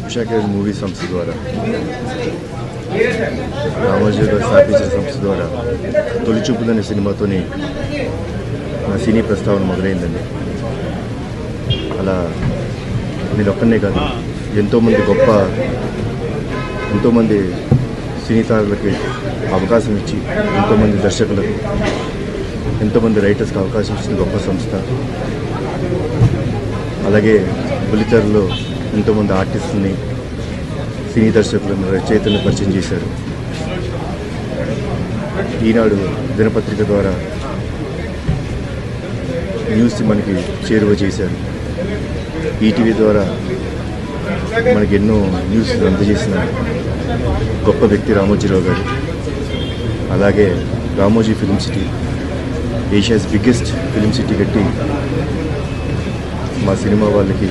Visakha movie సంస్థ ద్వారా రామోజీ గారు స్థాపించిన సంస్థ ద్వారా తొలి చూపులనే సినిమాతోని నా సినీ ప్రస్తావన మొదలైందండి. అలా నేను ఒక్కనే కాదు, ఎంతోమంది సినీ తారలకి అవకాశం ఇచ్చి, ఎంతోమంది దర్శకులకు, ఎంతోమంది రైటర్స్కి అవకాశం ఇచ్చిన గొప్ప సంస్థ. అలాగే బుల్లితెరలో ఎంతోమంది ఆర్టిస్టులని, సినీ దర్శకులను, రచయితలను పరిచయం చేశారు. ఈనాడు దినపత్రిక ద్వారా న్యూస్ మనకి చేరువ చేశారు. ఈటీవీ ద్వారా మనకి ఎన్నో న్యూస్ అందజేసిన గొప్ప వ్యక్తి రామోజీరావు గారు. అలాగే Ramoji film city, Asia's biggest film city కట్టి మా సినిమా వాళ్ళకి